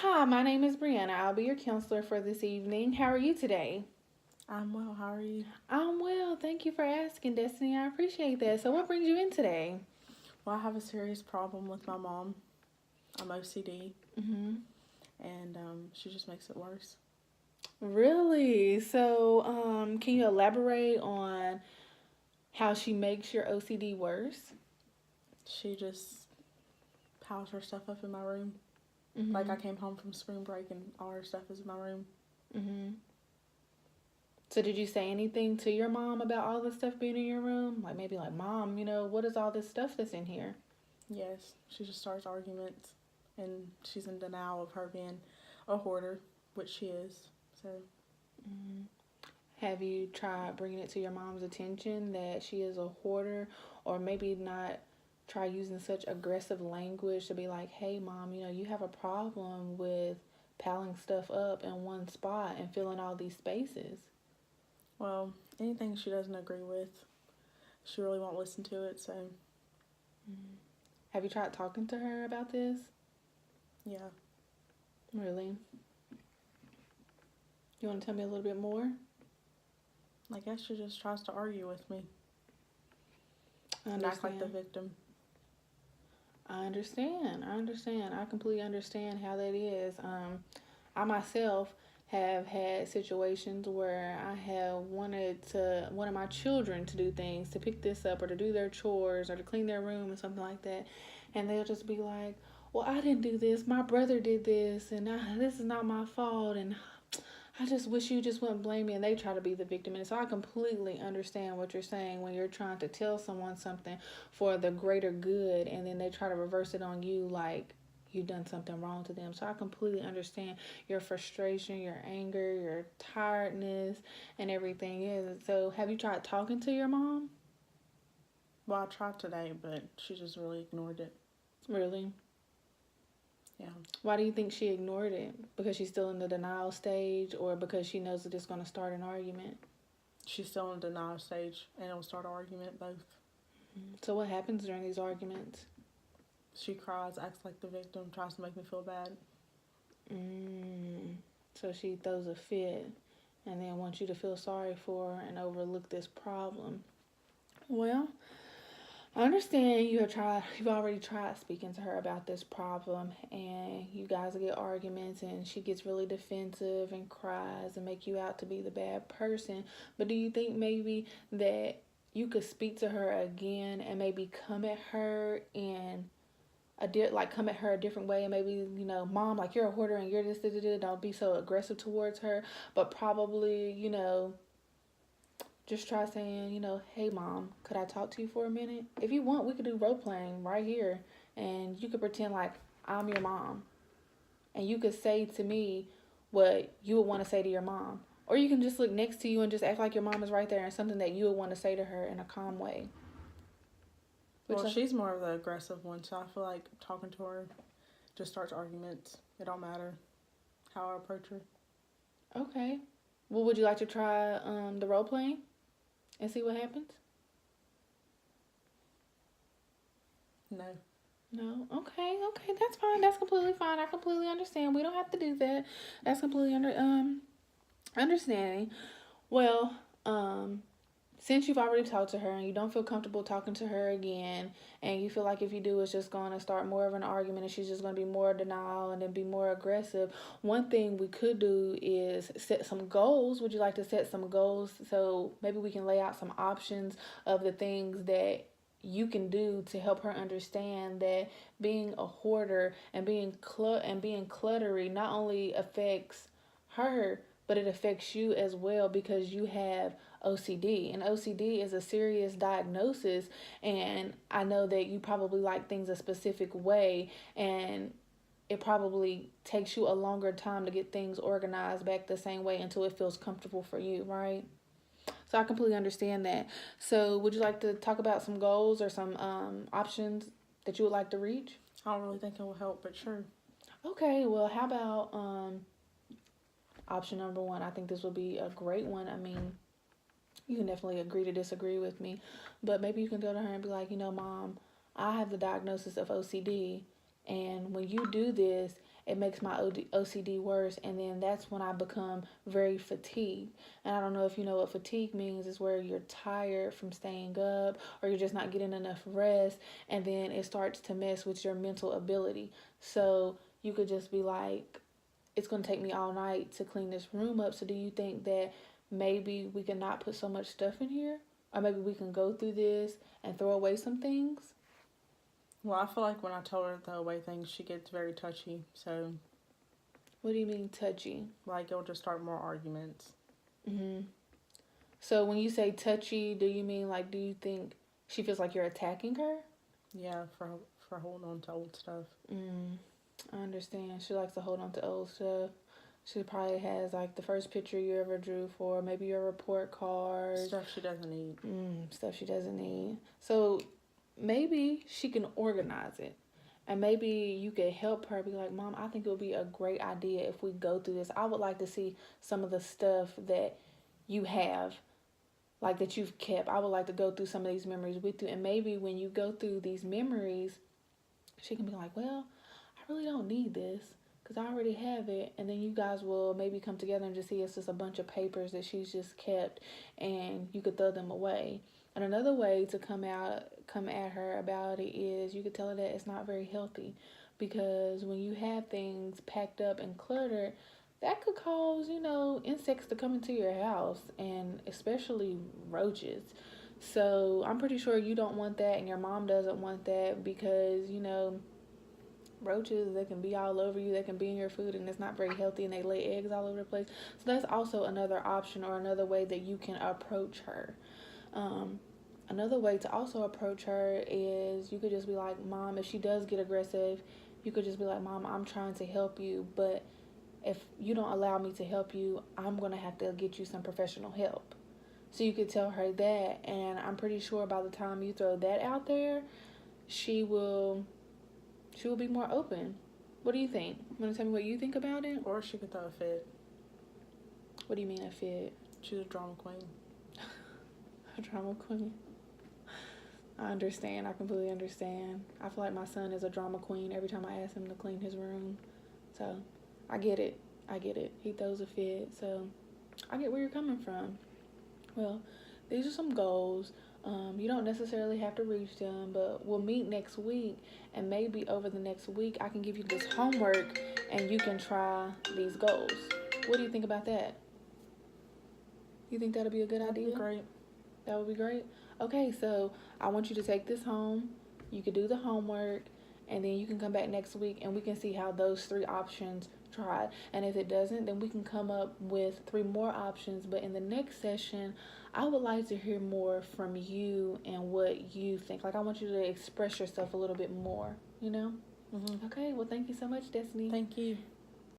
Hi, my name is Brianna. I'll be your counselor for this evening. How are you today? I'm well. How are you? I'm well. Thank you for asking, Destiny. I appreciate that. So, what brings you in today? Well, I have a serious problem with my mom. I'm OCD, hmm and she just makes it worse. Really? So, can you elaborate on how she makes your OCD worse? She just piles her stuff up in my room. Like I hmm came home from spring break and all her stuff is in my room. hmm So, did you say anything to your mom about all the stuff being in your room? Like maybe like, Mom, what is all this stuff that's in here? Yes, she just starts arguments, and she's in denial of her being a hoarder, which she is. So, hmm Have you tried bringing it to your mom's attention that she is a hoarder, or maybe not try using such aggressive language to be like, hey, mom, you have a problem with piling stuff up in one spot and filling all these spaces? well, anything she doesn't agree with, she really won't listen to it. So, Mm. Have you tried talking to her about this? yeah, Really? You want to tell me a little bit more? I guess she just tries to argue with me I and act like the understand. victim. I understand. I understand. I completely understand how that is. I myself have had situations where I have wanted my children to do things, to pick this up or to do their chores or to clean their room or something like that, and they'll just be like, "Well, I didn't do this. My brother did this, and this is not my fault." And I just wish you just wouldn't blame me. And they try to be the victim. And so I completely understand what you're saying when you're trying to tell someone something for the greater good, and then they try to reverse it on you like you've done something wrong to them. So I completely understand your frustration, your anger, your tiredness, and everything is. So have you tried talking to your mom? Well, I tried today, but she just really ignored it. Really? Yeah. Why do you think she ignored it? Because she's still in the denial stage, or because she knows that it's going to start an argument? She's still in the denial stage and it'll start an argument both. So what happens during these arguments? She cries, acts like the victim, tries to make me feel bad. Mm. So she throws a fit and then wants you to feel sorry for her and overlook this problem. Well, I understand you've already tried speaking to her about this problem, and you guys get arguments and she gets really defensive and cries and make you out to be the bad person. But do you think maybe that you could speak to her again and maybe come at her in like come at her a different way, and maybe mom, like you're a hoarder and you're this, da, da, da, don't be so aggressive towards her, but probably just try saying, hey mom, could I talk to you for a minute? If you want, we could do role playing right here, and you could pretend like I'm your mom, and you could say to me what you would want to say to your mom, or you can just look next to you and just act like your mom is right there and something that you would want to say to her in a calm way. Which Well, she's more of the aggressive one, so I feel like talking to her just starts arguments. It don't matter how I approach her. okay. Well, would you like to try the role playing and see what happens? No. No. Okay. Okay. That's fine. That's completely fine. I completely understand. We don't have to do that. That's completely understanding. Well, since you've already talked to her and you don't feel comfortable talking to her again, and you feel like if you do, it's just going to start more of an argument and she's just going to be more denial and then be more aggressive, one thing we could do is set some goals. Would you like to set some goals so maybe we can lay out some options of the things that you can do to help her understand that being a hoarder and being cluttery not only affects her, but it affects you as well, because you have OCD, and OCD is a serious diagnosis. And I know that you probably like things a specific way, and it probably takes you a longer time to get things organized back the same way until it feels comfortable for you, right? So I completely understand that. So would you like to talk about some goals or some options that you would like to reach? I don't really think it will help, but sure. Okay, well, how about option number one? I think this would be a great one. I mean, you can definitely agree to disagree with me, but maybe you can go to her and be like, mom, I have the diagnosis of OCD, and when you do this, it makes my OCD worse, and then that's when I become very fatigued. And I don't know if you know what fatigue means. Is where you're tired from staying up, or you're just not getting enough rest, and then it starts to mess with your mental ability. So you could just be like, it's going to take me all night to clean this room up. So do you think that maybe we can not put so much stuff in here? Or maybe we can go through this and throw away some things? Well, I feel like when I tell her to throw away things, she gets very touchy. So, What do you mean touchy? like, it'll just start more arguments. Mm-hmm. So when you say touchy, do you mean like, do you think she feels like you're attacking her? Yeah, for holding on to old stuff. I understand. She likes to hold on to old stuff. She probably has like the first picture you ever drew for, maybe your report card. Stuff she doesn't need. Stuff she doesn't need. So maybe she can organize it. And maybe you could help her be like, Mom, I think it would be a great idea if we go through this. I would like to see some of the stuff that you have, like that you've kept. I would like to go through some of these memories with you. And maybe when you go through these memories, she can be like, well, I really don't need this because I already have it. And then you guys will maybe come together and just see it's just a bunch of papers that she's just kept, and you could throw them away. And another way to come at her about it is you could tell her that it's not very healthy, because when you have things packed up and cluttered, that could cause, insects to come into your house, and especially roaches. So I'm pretty sure you don't want that, and your mom doesn't want that, because roaches, they can be all over you, they can be in your food, and it's not very healthy, and they lay eggs all over the place. So that's also another option, or another way that you can approach her. Another way to also approach her is you could just be like, Mom, if she does get aggressive, you could just be like, Mom, I'm trying to help you, but if you don't allow me to help you, I'm going to have to get you some professional help. So you could tell her that, and I'm pretty sure by the time you throw that out there, she will be more open. What do you think? Want to tell me what you think about it? Or she could throw a fit. What do you mean a fit? She's a drama queen. A drama queen. I understand. I completely understand. I feel like my son is a drama queen every time I ask him to clean his room. So, I get it. He throws a fit. So, I get where you're coming from. Well, these are some goals. You don't necessarily have to reach them, but we'll meet next week, and maybe over the next week I can give you this homework and you can try these goals. What do you think about that? You think that'll be a good idea? Great. That would be great. Okay, so I want you to take this home. You can do the homework, and then you can come back next week and we can see how those 3 options tried. And if it doesn't, then we can come up with 3 more options. But in the next session, I would like to hear more from you and what you think. Like, I want you to express yourself a little bit more, Mm-hmm. Okay, well, thank you so much, Destiny. Thank you.